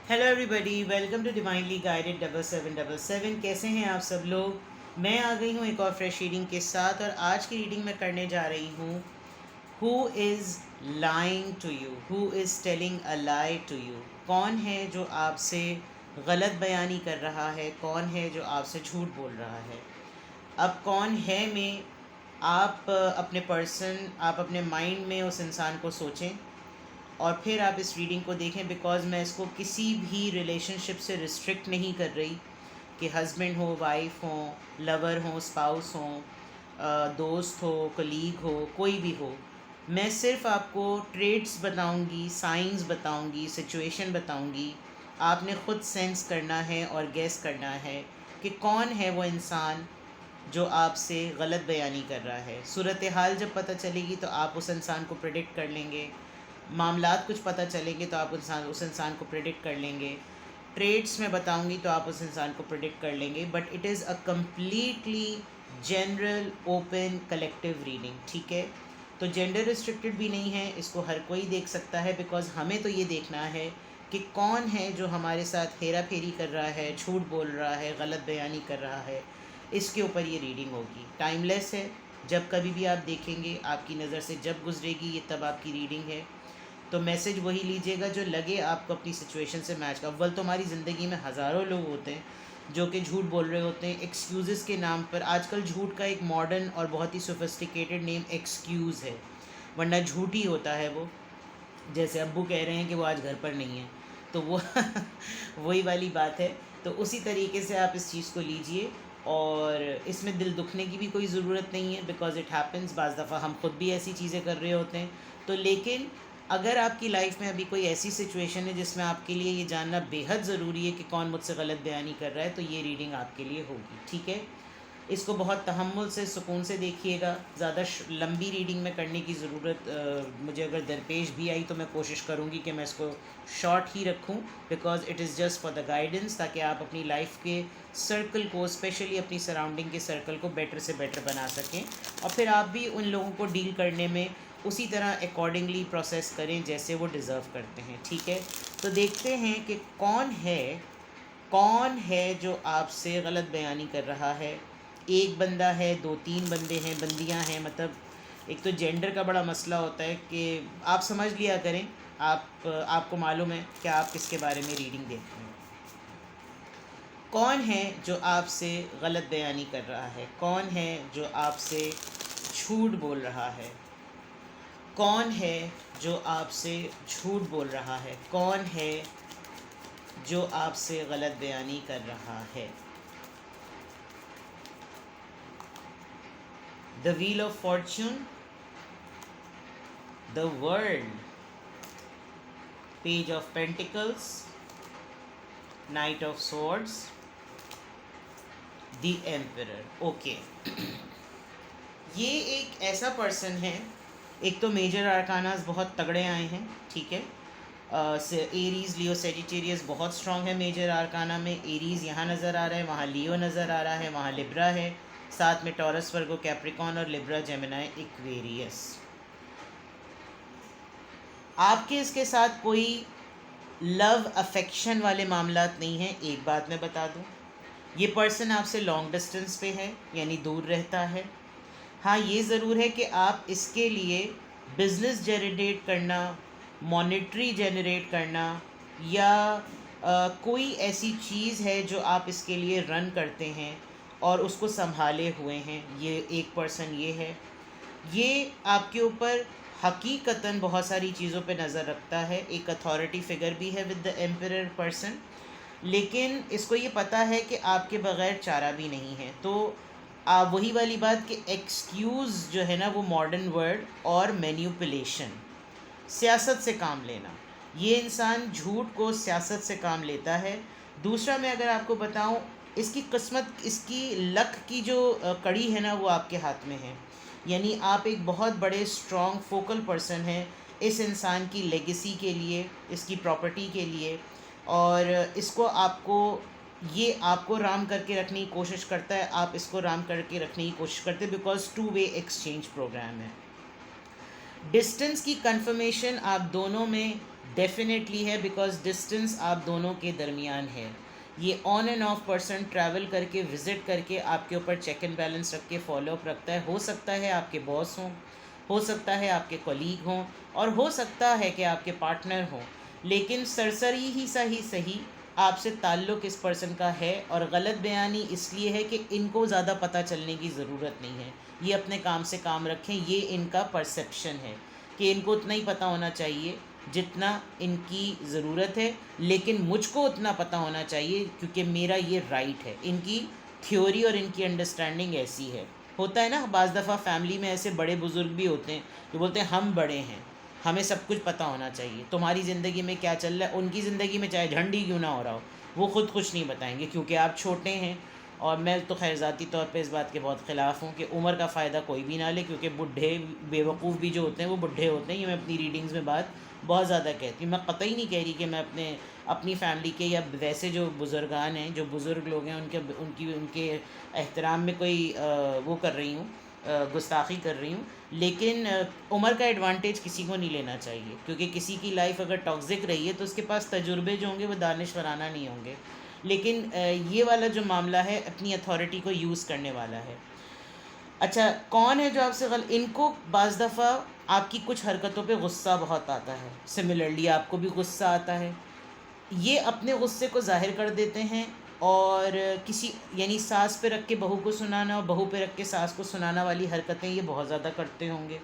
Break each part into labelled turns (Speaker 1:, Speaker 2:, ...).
Speaker 1: Hello everybody, welcome to divinely guided 7777। कैसे हैं आप सब लोग। मैं आ गई हूँ एक और फ्रेश रीडिंग के साथ, और आज की रीडिंग मैं करने जा रही हूँ who is lying to you, who is telling a lie to you. कौन है जो आपसे गलत बयानी कर रहा है, कौन है जो आपसे झूठ बोल रहा है। अब कौन है में आप आप अपने माइंड में उस इंसान को सोचें और फिर आप इस रीडिंग को देखें, बिकॉज़ मैं इसको किसी भी रिलेशनशिप से रिस्ट्रिक्ट नहीं कर रही कि हस्बैंड हो, वाइफ हो, लवर हो, स्पाउस हो, दोस्त हो, कलीग हो, कोई भी हो। मैं सिर्फ आपको ट्रेड्स बताऊंगी, साइंस बताऊंगी, सिचुएशन बताऊंगी। आपने ख़ुद सेंस करना है और गेस करना है कि कौन है वो इंसान जो आपसे गलत बयानी कर रहा है। सूरत हाल जब पता चलेगी तो आप उस इंसान को प्रेडिक्ट कर लेंगे। मामलात कुछ पता चलेंगे तो आप उस इंसान को प्रेडिक्ट कर लेंगे। ट्रेड्स में बताऊंगी तो आप उस इंसान को प्रेडिक्ट कर लेंगे। But it is a completely general open collective reading, ठीक है। तो जेंडर रिस्ट्रिक्टेड भी नहीं है, इसको हर कोई देख सकता है, बिकॉज़ हमें तो ये देखना है कि कौन है जो हमारे साथ हेरा फेरी कर रहा है, झूठ बोल रहा है, गलत बयानी कर रहा है। इसके ऊपर ये रीडिंग होगी। टाइमलेस है, जब कभी भी आप देखेंगे, आपकी नज़र से जब गुजरेगी ये तब आपकी रीडिंग है। तो मैसेज वही लीजिएगा जो लगे आपको अपनी सिचुएशन से मैच का। अव्वल तो हमारी ज़िंदगी में हज़ारों लोग होते हैं जो कि झूठ बोल रहे होते हैं एक्सक्यूज़ेस के नाम पर। आजकल झूठ का एक मॉडर्न और बहुत ही सोफिस्टिकेटेड नेम एक्सक्यूज़ है, वरना झूठ ही होता है वो। जैसे अब्बू कह रहे हैं कि वो आज घर पर नहीं है, तो वो वही वाली बात है। तो उसी तरीके से आप इस चीज़ को लीजिए, और इसमें दिल दुखने की भी कोई ज़रूरत नहीं है, बिकॉज़ इट हैपन्स। बाज़ दफ़ा हम खुद भी ऐसी चीज़ें कर रहे होते हैं। तो लेकिन अगर आपकी लाइफ में अभी कोई ऐसी सिचुएशन है जिसमें आपके लिए ये जानना बेहद ज़रूरी है कि कौन मुझसे गलत बयानी कर रहा है, तो ये रीडिंग आपके लिए होगी, ठीक है। इसको बहुत तहम्मुल से, सुकून से देखिएगा। ज़्यादा लंबी रीडिंग में करने की ज़रूरत मुझे अगर दरपेश भी आई तो मैं कोशिश करूँगी कि मैं इसको शॉर्ट ही रखूँ, because it is just for the guidance, ताकि आप अपनी लाइफ के सर्कल को, स्पेशली अपनी सराउंडिंग के सर्कल को बेटर से बेटर बना सकें, और फिर आप भी उन लोगों को डील करने में उसी तरह अकॉर्डिंगली प्रोसेस करें जैसे वो डिज़र्व करते हैं, ठीक है। तो देखते हैं कि कौन है जो आपसे गलत बयानी कर रहा है। एक बंदा है, दो तीन बंदे हैं, बंदियां हैं, मतलब एक तो जेंडर का बड़ा मसला होता है कि आप समझ लिया करें। आपको मालूम है कि आप किसके बारे में रीडिंग देख रहे हैं। कौन है जो आपसे गलत बयानी कर रहा है, कौन है जो आपसे झूठ बोल रहा है, कौन है जो आपसे झूठ बोल रहा है, कौन है जो आपसे गलत बयानी कर रहा है। The Wheel of Fortune, the World, Page of Pentacles, Knight of Swords, The Emperor। Okay, ये एक ऐसा पर्सन है, एक तो मेजर आर्कानास बहुत तगड़े आए हैं, ठीक है। एरीज, लियो, सेजिटेरियस बहुत स्ट्रांग है मेजर आर्काना में। एरीज यहाँ नज़र आ रहा है, वहाँ लियो नज़र आ रहा है, वहाँ लिब्रा है, साथ में टॉरस, वर्गो, कैप्रिकॉन और लिब्रा, जेमिनाई, इक्वेरियस। आपके इसके साथ कोई लव अफेक्शन वाले मामलात नहीं हैं। एक बात मैं बता दूं, ये पर्सन आपसे लॉन्ग डिस्टेंस पे है, यानी दूर रहता है। हाँ, ये ज़रूर है कि आप इसके लिए बिज़नेस जनरेट करना, मॉनेटरी जनरेट करना, या कोई ऐसी चीज़ है जो आप इसके लिए रन करते हैं और उसको संभाले हुए हैं, ये एक पर्सन ये है। ये आपके ऊपर हकीकतन बहुत सारी चीज़ों पे नज़र रखता है। एक अथॉरिटी फिगर भी है विद द एम्परर पर्सन, लेकिन इसको ये पता है कि आपके बग़ैर चारा भी नहीं है। तो वही वाली बात कि एक्सक्यूज़ जो है ना, वो मॉडर्न वर्ड, और मैनिपुलेशन, सियासत से काम लेना। ये इंसान झूठ को सियासत से काम लेता है। दूसरा, मैं अगर आपको बताऊं, इसकी किस्मत, इसकी लक की जो कड़ी है ना, वो आपके हाथ में है। यानी आप एक बहुत बड़े स्ट्रॉन्ग फोकल पर्सन हैं इस इंसान की लेगेसी के लिए, इसकी प्रॉपर्टी के लिए, और इसको आपको राम करके रखने की कोशिश करता है, आप इसको राम करके रखने की कोशिश करते हैं, because two way exchange program है। डिस्टेंस की कंफर्मेशन आप दोनों में डेफिनेटली है, बिकॉज डिस्टेंस आप दोनों के दरमियान है। ये on end of person travel करके, विज़िट करके, आपके ऊपर चेक एंड बैलेंस रख के फॉलो अप रखता है। हो सकता है आपके बॉस हों, हो सकता है आपके कलीग हों, और हो सकता है कि आपके पार्टनर हों, लेकिन सरसरी ही सही आपसे ताल्लुक़ इस पर्सन का है। और गलत बयानी इसलिए है कि इनको ज़्यादा पता चलने की ज़रूरत नहीं है, ये अपने काम से काम रखें। ये इनका परसेप्शन है कि इनको उतना ही पता होना चाहिए जितना इनकी ज़रूरत है, लेकिन मुझको उतना पता होना चाहिए क्योंकि मेरा ये राइट है। इनकी थ्योरी और इनकी अंडरस्टैंडिंग ऐसी है। होता है ना, बाज़ दफ़ा फैमिली में ऐसे बड़े बुज़ुर्ग भी होते हैं जो बोलते हैं हम बड़े हैं, हमें सब कुछ पता होना चाहिए, तुम्हारी ज़िंदगी में क्या चल रहा है। उनकी ज़िंदगी में चाहे झंडी क्यों ना हो रहा हो, वो ख़ुद कुछ नहीं बताएंगे क्योंकि आप छोटे हैं। और मैं तो खैर ज़ाती तौर पे इस बात के बहुत ख़िलाफ़ हूँ कि उम्र का फ़ायदा कोई भी ना ले, क्योंकि बुढ़े बेवकूफ़ भी जो होते हैं वो बुढ़े होते हैं। ये मैं अपनी रीडिंग्स में बात बहुत ज़्यादा कहती हूँ। मैं कतई नहीं कह रही कि मैं अपनी फ़ैमिली के या वैसे जो बुज़ुर्गान हैं, जो बुज़ुर्ग लोग हैं, उनके एहतराम में कोई वो कर रही हूँ, गुस्ताखी कर रही हूँ। लेकिन उम्र का एडवांटेज किसी को नहीं लेना चाहिए, क्योंकि किसी की लाइफ अगर टॉक्सिक रही है तो उसके पास तजुर्बे जो होंगे वो दानिशवराना नहीं होंगे। लेकिन ये वाला जो मामला है अपनी अथॉरिटी को यूज़ करने वाला है। अच्छा, कौन है जो आपसे इनको बाज़ दफ़ा आपकी कुछ हरकतों पे गुस्सा बहुत आता है, सिमिलरली आपको भी गुस्सा आता है। ये अपने गुस्से को ज़ाहिर कर देते हैं, और किसी यानी सास पे रख के बहू को सुनाना और बहू पे रख के सास को सुनाना वाली हरकतें ये बहुत ज़्यादा करते होंगे।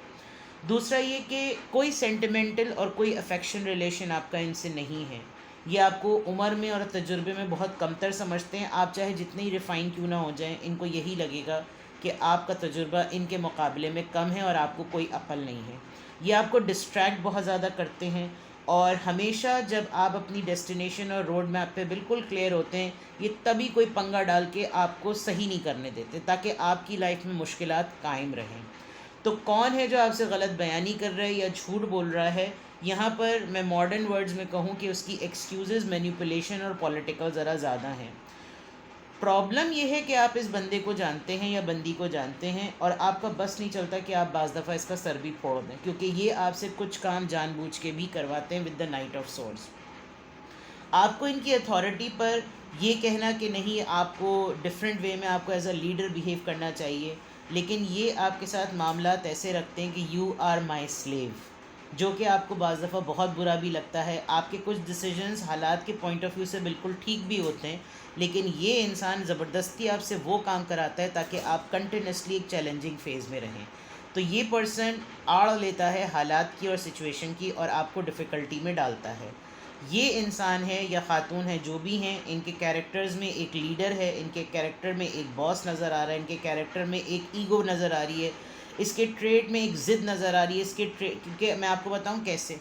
Speaker 1: दूसरा ये कि कोई सेंटिमेंटल और कोई अफेक्शन रिलेशन आपका इनसे नहीं है। ये आपको उम्र में और तजुर्बे में बहुत कमतर समझते हैं। आप चाहे जितने ही रिफ़ाइन क्यों ना हो जाएं, इनको यही लगेगा कि आपका तजुर्बा इनके मुकाबले में कम है और आपको कोई अक्ल नहीं है। ये आपको डिस्ट्रैक्ट बहुत ज़्यादा करते हैं, और हमेशा जब आप अपनी डेस्टिनेशन और रोड मैप पे बिल्कुल क्लियर होते हैं, ये तभी कोई पंगा डाल के आपको सही नहीं करने देते ताकि आपकी लाइफ में मुश्किलात कायम रहें। तो कौन है जो आपसे गलत बयानी कर रहा है या झूठ बोल रहा है? यहाँ पर मैं मॉडर्न वर्ड्स में कहूँ कि उसकी एक्सक्यूज़ेस मैनिपुलेशन और पॉलिटिकल ज़रा ज़्यादा हैं। प्रॉब्लम ये है कि आप इस बंदे को जानते हैं या बंदी को जानते हैं, और आपका बस नहीं चलता कि आप बाज़ दफ़ा इसका सर भी फोड़ दें, क्योंकि ये आपसे कुछ काम जानबूझ के भी करवाते हैं with the night of swords. आपको इनकी अथॉरिटी पर ये कहना कि नहीं, आपको डिफरेंट वे में आपको एज अ लीडर बिहेव करना चाहिए, लेकिन ये आपके साथ मामलात ऐसे रखते हैं कि यू आर माई स्लेव, जो कि आपको बाज़ दफ़ा बहुत बुरा भी लगता है। आपके कुछ डिसीजंस हालात के पॉइंट ऑफ व्यू से बिल्कुल ठीक भी होते हैं, लेकिन ये इंसान ज़बरदस्ती आपसे वो काम कराता है ताकि आप कंटिन्यूसली एक चैलेंजिंग फ़ेज़ में रहें। तो ये पर्सन आड़ लेता है हालात की और सिचुएशन की, और आपको डिफ़िकल्टी में डालता है। ये इंसान है या ख़ातून है, जो भी हैं, इनके कैरेक्टर्स में एक लीडर है, इनके कैरेक्टर में एक बॉस नज़र आ रहा है, इनके कैरेक्टर में एक ईगो नज़र आ रही है, इसके ट्रेड में एक ज़िद नज़र आ रही है। इसके क्योंकि मैं आपको बताऊं कैसे,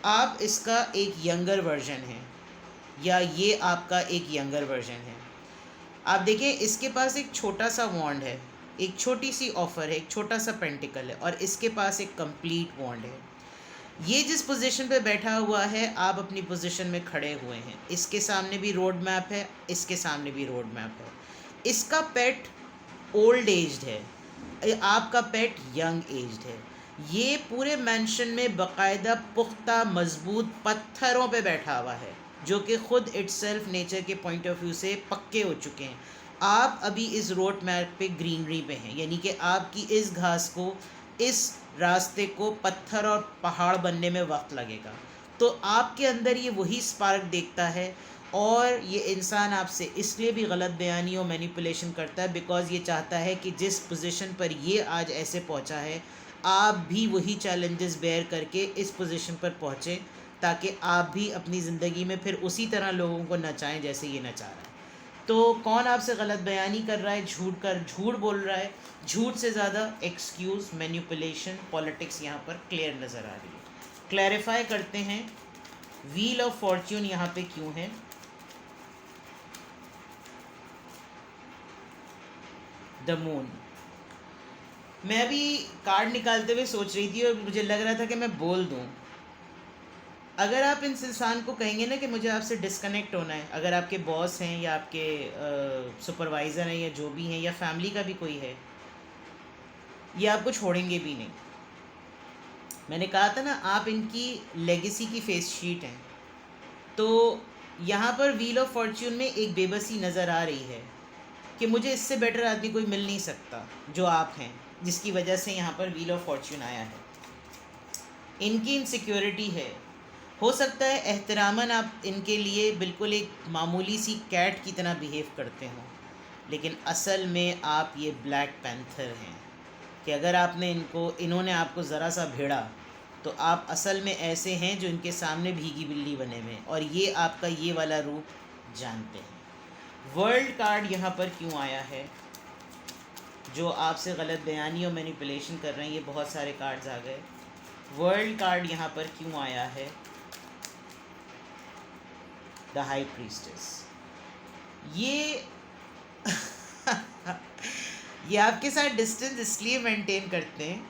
Speaker 1: आप इसका एक यंगर वर्जन है या ये आपका एक यंगर वर्जन है। आप देखिए, इसके पास एक छोटा सा वॉन्ड है, एक छोटी सी ऑफ़र है, एक छोटा सा पेंटिकल है, और इसके पास एक कंप्लीट वॉन्ड है। ये जिस पोजीशन पे बैठा हुआ है, आप अपनी पोजीशन में खड़े हुए हैं। इसके सामने भी रोड मैप है, इसके सामने भी रोड मैप है। इसका पेट ओल्ड एज्ड है, आपका पेट यंग एज्ड है। ये पूरे मैंशन में बाकायदा पुख्ता मजबूत पत्थरों पे बैठा हुआ है, जो कि ख़ुद इटसेल्फ नेचर के पॉइंट ऑफ व्यू से पक्के हो चुके हैं। आप अभी इस रोड मैप पे ग्रीनरी पे हैं, यानी कि आपकी इस घास को, इस रास्ते को पत्थर और पहाड़ बनने में वक्त लगेगा। तो आपके अंदर ये वही स्पार्क देखता है, और ये इंसान आपसे इसलिए भी गलत बयानी और मैनिपुलेशन करता है बिकॉज़ ये चाहता है कि जिस पोजीशन पर ये आज ऐसे पहुंचा है, आप भी वही चैलेंजेस बेयर करके इस पोजीशन पर पहुँचें, ताकि आप भी अपनी ज़िंदगी में फिर उसी तरह लोगों को नचाएं जैसे ये नचा रहा है। तो कौन आपसे गलत बयानी कर रहा है, झूठ बोल रहा है? झूठ से ज़्यादा एक्सक्यूज़, मैनिपुलेशन, पॉलिटिक्स यहाँ पर क्लियर नज़र आ रही है। क्लैरिफाई करते हैं व्हील ऑफ फॉर्च्यून यहाँ पे क्यों है। The moon. मैं अभी कार्ड निकालते हुए सोच रही थी और मुझे लग रहा था कि मैं बोल दूं। अगर आप इस इंसान को कहेंगे ना कि मुझे आपसे डिस्कनेक्ट होना है, अगर आपके बॉस हैं या आपके सुपरवाइज़र हैं या जो भी हैं, या फैमिली का भी कोई है, ये आपको छोड़ेंगे भी नहीं। मैंने कहा था ना, आप इनकी लेगेसी की फेस शीट हैं। तो यहाँ पर व्हील ऑफ फॉर्च्यून में एक बेबसी नज़र आ रही है कि मुझे इससे बेटर आदमी कोई मिल नहीं सकता जो आप हैं, जिसकी वजह से यहाँ पर व्हील ऑफ फॉर्च्यून आया है। इनकी इनसिक्योरिटी है। हो सकता है एहतरामन आप इनके लिए बिल्कुल एक मामूली सी कैट की तरह बिहेव करते हों, लेकिन असल में आप ये ब्लैक पैंथर हैं कि अगर इन्होंने आपको ज़रा सा भिड़ा तो आप असल में ऐसे हैं जो इनके सामने भीगी बिल्ली बने हुए हैं, और ये आपका ये वाला रूप जानते हैं। वर्ल्ड कार्ड यहाँ पर क्यों आया है? जो आपसे गलत बयानी और मैनिपुलेशन कर रहे हैं, ये बहुत सारे कार्ड्स आ गए। वर्ल्ड कार्ड यहाँ पर क्यों आया है? The high priestess. ये ये आपके साथ डिस्टेंस इसलिए मेंटेन करते हैं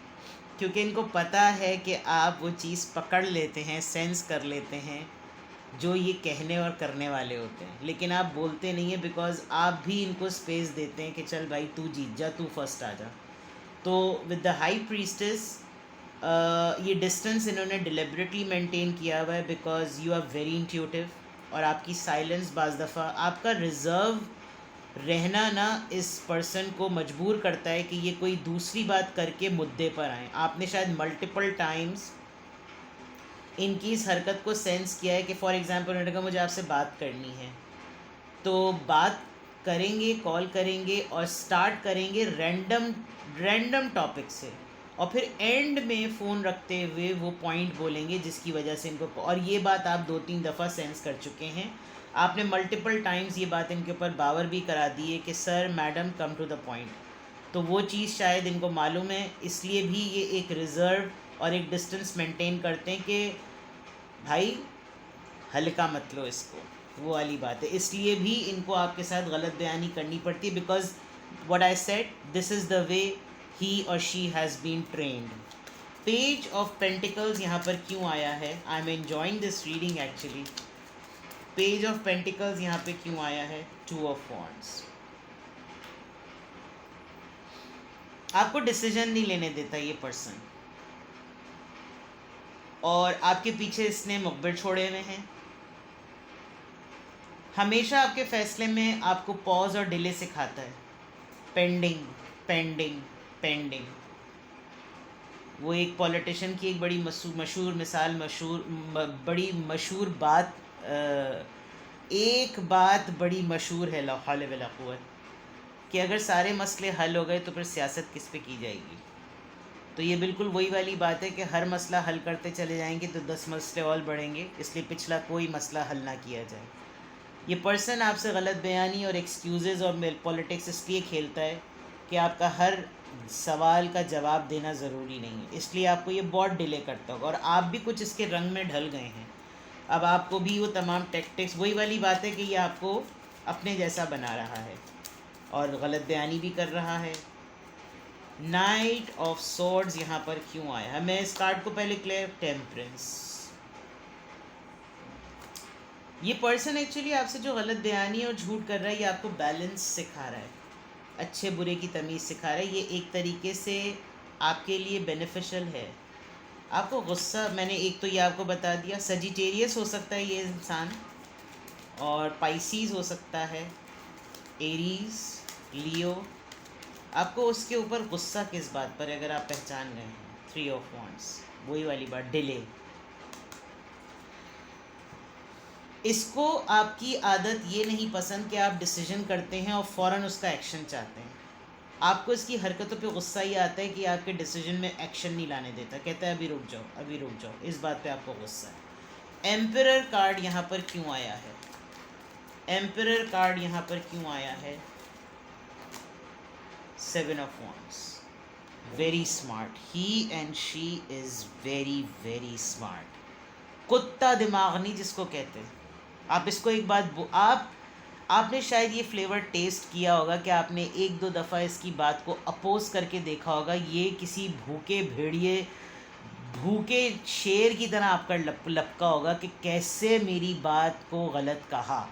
Speaker 1: क्योंकि इनको पता है कि आप वो चीज़ पकड़ लेते हैं, सेंस कर लेते हैं जो ये कहने और करने वाले होते हैं, लेकिन आप बोलते नहीं हैं बिकॉज आप भी इनको स्पेस देते हैं कि चल भाई तू जीत जा, तू फर्स्ट आ जा। तो विद द हाई प्रीस्टेस ये डिस्टेंस इन्होंने डिलिबरेटली मेंटेन किया हुआ है because you are very intuitive, और आपकी साइलेंस बाज़ दफ़ा आपका रिज़र्व रहना ना इस पर्सन को मजबूर करता है कि ये कोई दूसरी बात करके मुद्दे पर आए। आपने शायद मल्टीपल टाइम्स इनकी इस हरकत को सेंस किया है कि फॉर एग्ज़ाम्पल उन्होंने कहा मुझे आपसे बात करनी है, तो बात करेंगे, कॉल करेंगे और स्टार्ट करेंगे रैंडम टॉपिक से, और फिर एंड में फ़ोन रखते हुए वो पॉइंट बोलेंगे जिसकी वजह से इनको, और ये बात आप 2-3 दफ़ा सेंस कर चुके हैं। आपने मल्टीपल टाइम्स ये बात इनके ऊपर बावर भी करा दी है कि sir madam come to the point. तो वो चीज़ शायद इनको मालूम है, इसलिए भी ये एक रिज़र्व और एक डिस्टेंस मेंटेन करते हैं कि भाई हल्का मत लो इसको, वो वाली बात है। इसलिए भी इनको आपके साथ गलत बयानी करनी पड़ती है because what I said, this is the way he और she has been trained. Page of pentacles यहाँ पर क्यों आया है? I am enjoying this reading actually. Page of pentacles यहाँ पे क्यों आया है? 2 ऑफ वॉन्ड्स। आपको डिसीजन नहीं लेने देता ये पर्सन, और आपके पीछे इसने मुखबिर छोड़े हुए हैं। हमेशा आपके फैसले में आपको पॉज और डिले सिखाता है, पेंडिंग पेंडिंग पेंडिंग। वो एक पॉलिटिशियन की एक बड़ी मशहूर मिसाल, बड़ी मशहूर बात, एक बात बड़ी मशहूर है, ला हौल वला कुव्वत, कि अगर सारे मसले हल हो गए तो फिर सियासत किस पे की जाएगी। तो ये बिल्कुल वही वाली बात है कि हर मसला हल करते चले जाएंगे तो 10 मसले और बढ़ेंगे, इसलिए पिछला कोई मसला हल ना किया जाए। ये पर्सन आपसे गलत बयानी और एक्सक्यूज़ेज़ और पॉलिटिक्स इसलिए खेलता है कि आपका हर सवाल का जवाब देना ज़रूरी नहीं है, इसलिए आपको ये बहुत डिले करता होगा, और आप भी कुछ इसके रंग में ढल गए हैं। अब आपको भी वो तमाम टैक्टिक्स, वही वाली बात है कि ये आपको अपने जैसा बना रहा है और गलत बयानी भी कर रहा है। नाइट ऑफ सॉर्ड्स यहाँ पर क्यों आया है? मैं इस कार्ड को पहले क्लियर, टेम्परेंस। ये पर्सन एक्चुअली आपसे जो गलत बयानी और झूठ कर रहा है, ये आपको बैलेंस सिखा रहा है, अच्छे बुरे की तमीज़ सिखा रहा है। ये एक तरीके से आपके लिए बेनिफिशियल है। आपको गुस्सा, मैंने एक तो ये आपको बता दिया, सजिटेरियस हो सकता है ये इंसान, और पाइसीज़ हो सकता है, एरीज, लियो। आपको उसके ऊपर गुस्सा किस बात पर, अगर आप पहचान गए हैं? 3 ऑफ वॉन्ड्स, वही वाली बात, डिले। इसको आपकी आदत ये नहीं पसंद कि आप डिसीजन करते हैं और फ़ौरन उसका एक्शन चाहते हैं। आपको इसकी हरकतों पे गुस्सा ही आता है कि आपके डिसीजन में एक्शन नहीं लाने देता, कहता है अभी रुक जाओ, अभी रुक जाओ। इस बात पे आपको गुस्सा है। एम्परर कार्ड यहाँ पर क्यों आया है? एम्परर कार्ड यहाँ पर क्यों आया है? 7 of wands. Very smart, he and she is very very smart. कुत्ता दिमाग नहीं जिसको कहते हैं। आप इसको एक बात आपने शायद ये फ्लेवर टेस्ट किया होगा कि आपने 1-2 दफ़ा इसकी बात को अपोज करके देखा होगा। ये किसी भूखे भेड़िए, भूखे शेर की तरह आपका लपका होगा कि कैसे मेरी बात को गलत कहा,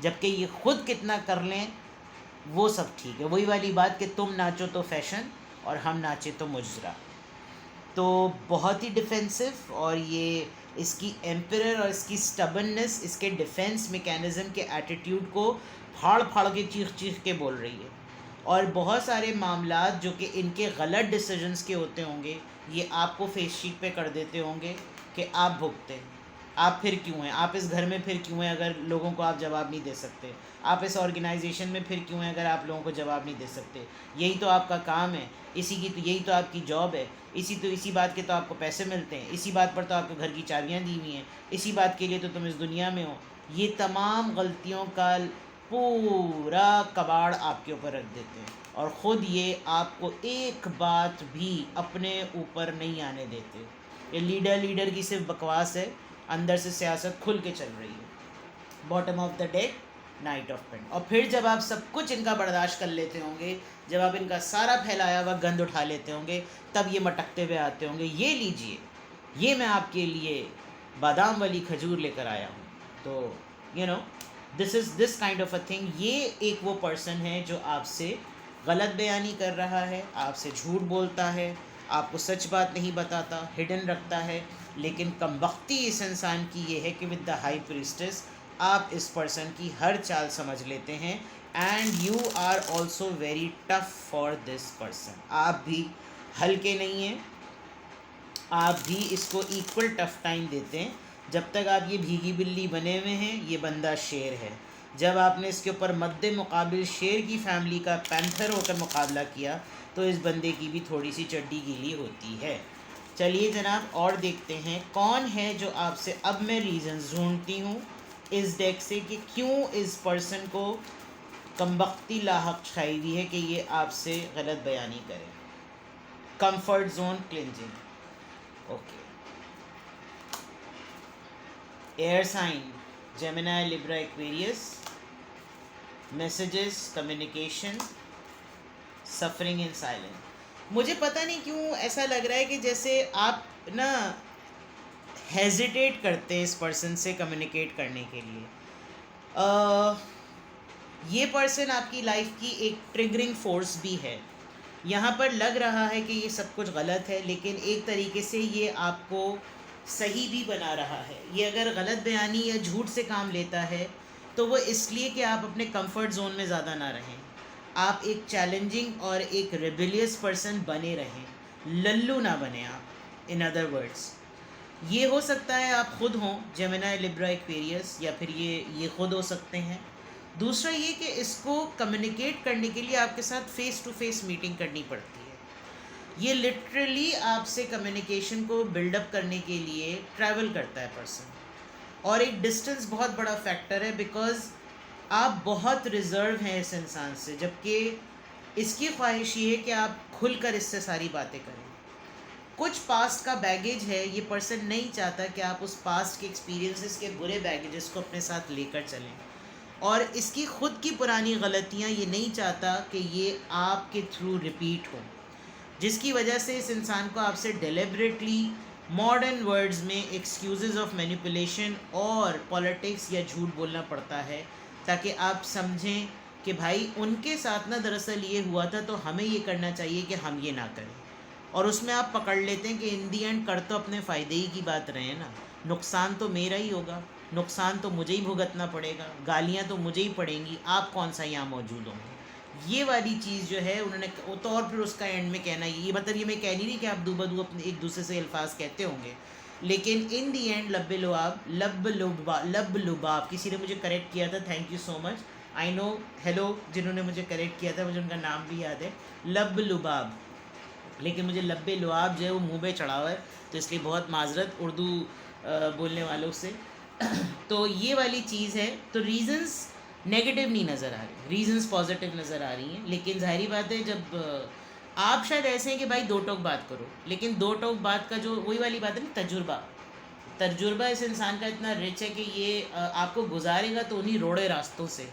Speaker 1: जबकि ये खुद कितना कर लें वो सब ठीक है। वही वाली बात कि तुम नाचो तो फैशन और हम नाचे तो मुजरा। तो बहुत ही डिफेंसिव, और ये इसकी एम्परर और इसकी स्टबननेस इसके डिफेंस मैकेनिज्म के एटीट्यूड को फाड़ फाड़ के चीख चीख के बोल रही है। और बहुत सारे मामलात जो कि इनके गलत डिसीजंस के होते होंगे, ये आपको फेस शीट पे कर देते होंगे कि आप भुगते, आप फिर क्यों हैं, आप इस घर में फिर क्यों हैं अगर लोगों को आप जवाब नहीं दे सकते, आप इस ऑर्गेनाइजेशन में फिर क्यों हैं अगर आप लोगों को जवाब नहीं दे सकते, यही तो आपका काम है, यही तो आपकी जॉब है, इसी बात के तो आपको पैसे मिलते हैं, इसी बात पर तो आपको घर की चाबियां दी हुई हैं, इसी बात के लिए तो तुम इस दुनिया में हो। ये तमाम गलतियों का पूरा कबाड़ आपके ऊपर रख देते हैं, और ख़ुद ये आपको एक बात भी अपने ऊपर नहीं आने देते। ये लीडर की सिर्फ बकवास है, अंदर से सियासत खुल के चल रही है। Bottom of the deck, knight of pent. और फिर जब आप सब कुछ इनका बर्दाश्त कर लेते होंगे, जब आप इनका सारा फैलाया हुआ गंद उठा लेते होंगे, तब ये मटकते हुए आते होंगे, ये लीजिए, ये मैं आपके लिए बादाम वाली खजूर लेकर आया हूँ। तो you know this is this kind of a thing. ये एक वो पर्सन है जो आपसे गलत बयानी कर रहा है, आपसे झूठ बोलता है, आपको सच बात नहीं बताता, हिडन रखता है। लेकिन कमबख्ती इस इंसान की ये है कि विद द हाई प्रीस्टेस आप इस पर्सन की हर चाल समझ लेते हैं, and you are also very tough for this person. आप भी हल्के नहीं हैं, आप भी इसको इक्वल टफ टाइम देते हैं। जब तक आप ये भीगी बिल्ली बने हुए हैं, ये बंदा शेर है। जब आपने इसके ऊपर मद्दे मुकाबिल शेर की फैमिली का पैंथर होकर मुकाबला किया, तो इस बंदे की भी थोड़ी सी चड्डी गीली होती है। चलिए जनाब, और देखते हैं कौन है जो आपसे, अब मैं रीज़न्स ढूंढती हूँ इस डेक से कि क्यों इस पर्सन को कमबख्ती लाहक छाई हुई है कि ये आपसे गलत बयानी करे। Comfort zone cleansing, okay. Air sign Gemini, Libra, Aquarius, messages, communication, suffering in silence. मुझे पता नहीं क्यों ऐसा लग रहा है कि जैसे आप ना हेजिटेट करते हैं इस पर्सन से कम्युनिकेट करने के लिए। ये पर्सन आपकी लाइफ की एक ट्रिगरिंग फोर्स भी है। यहाँ पर लग रहा है कि ये सब कुछ गलत है, लेकिन एक तरीके से ये आपको सही भी बना रहा है। ये अगर गलत बयानी या झूठ से काम लेता है तो वो इसलिए कि आप अपने कंफर्ट जोन में ज़्यादा ना रहें, आप एक चैलेंजिंग और एक रेबेलियस पर्सन बने रहें, लल्लू ना बने आप। इन अदर वर्ड्स, ये हो सकता है आप खुद हों, जेमिनी, लिब्रा, एक्वेरियस, या फिर ये खुद हो सकते हैं। दूसरा ये कि इसको कम्युनिकेट करने के लिए आपके साथ फ़ेस टू फेस मीटिंग करनी पड़ती है। ये लिटरली आपसे कम्युनिकेशन को बिल्डअप करने के लिए ट्रैवल करता है पर्सन, और एक डिस्टेंस बहुत बड़ा फैक्टर है, बिकॉज़ आप बहुत रिज़र्व हैं इस इंसान से, जबकि इसकी ख्वाहिश ये है कि आप खुलकर इससे सारी बातें करें। कुछ पास्ट का बैगेज है, ये पर्सन नहीं चाहता कि आप उस पास्ट के एक्सपीरियंसेस के बुरे बैगेजेस को अपने साथ लेकर चलें, और इसकी ख़ुद की पुरानी गलतियाँ ये नहीं चाहता कि ये आपके थ्रू रिपीट हो, जिसकी वजह से इस इंसान को आपसे डेलिबरेटली, मॉडर्न वर्ड्स में, एक्सक्यूज़ेस ऑफ मैनिपुलेशन और पॉलिटिक्स या झूठ बोलना पड़ता है, ताकि आप समझें कि भाई उनके साथ ना दरअसल ये हुआ था, तो हमें ये करना चाहिए कि हम ये ना करें। और उसमें आप पकड़ लेते हैं कि इन दी एंड कर तो अपने फ़ायदे ही की बात रहे ना, नुकसान तो मेरा ही होगा, नुकसान तो मुझे ही भुगतना पड़ेगा, गालियाँ तो मुझे ही पड़ेंगी, आप कौन सा यहाँ मौजूद होंगे। ये वाली चीज़ जो है उन्होंने तो, और फिर उसका एंड में कहना ये मतलब, ये मैं कह नहीं रही कि आप दूबदू अपने एक दूसरे से अल्फाज कहते होंगे, लेकिन इन दी एंड लब लुबाब। किसी ने मुझे करेक्ट किया था, thank you so much, I know, hello जिन्होंने मुझे करेक्ट किया था, मुझे उनका नाम भी याद है, लब लुबाब, लेकिन मुझे लब्बे लुआब जो है वो मुंह पे चढ़ा हुआ है, तो इसलिए बहुत माजरत उर्दू बोलने वालों से। तो ये वाली चीज़ है। तो रीज़न्स नेगेटिव नहीं नज़र आ रही, रीज़न्स पॉजिटिव नज़र आ रही हैं, लेकिन जाहिर बात है जब आप शायद ऐसे हैं कि भाई दो टोक बात करो, लेकिन दो टोक बात का जो वही वाली बात है ना, तजुर्बा इस इंसान का इतना रिच है कि ये आपको गुजारेगा तो उन्हीं रोड़े रास्तों से,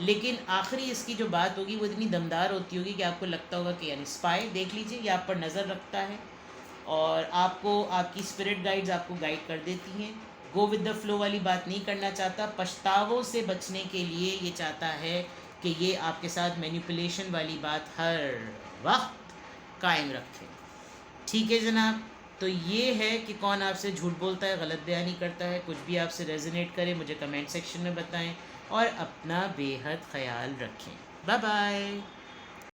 Speaker 1: लेकिन आखिरी इसकी जो बात होगी वो इतनी दमदार होती होगी कि आपको लगता होगा कि यानी स्पाई देख लीजिए, ये आप पर नज़र रखता है और आपको, आपकी स्पिरिट गाइड्स आपको गाइड कर देती हैं। गो विद द फ्लो वाली बात नहीं करना चाहता, पछतावों से बचने के लिए ये चाहता है कि ये आपके साथ मैनिपुलेशन वाली बात हर वक्त कायम रखे। ठीक है जनाब। तो ये है कि कौन आपसे झूठ बोलता है, गलत बयानी करता है। कुछ भी आपसे रेजोनेट करे मुझे कमेंट सेक्शन में बताएं और अपना बेहद ख्याल रखें। Bye bye.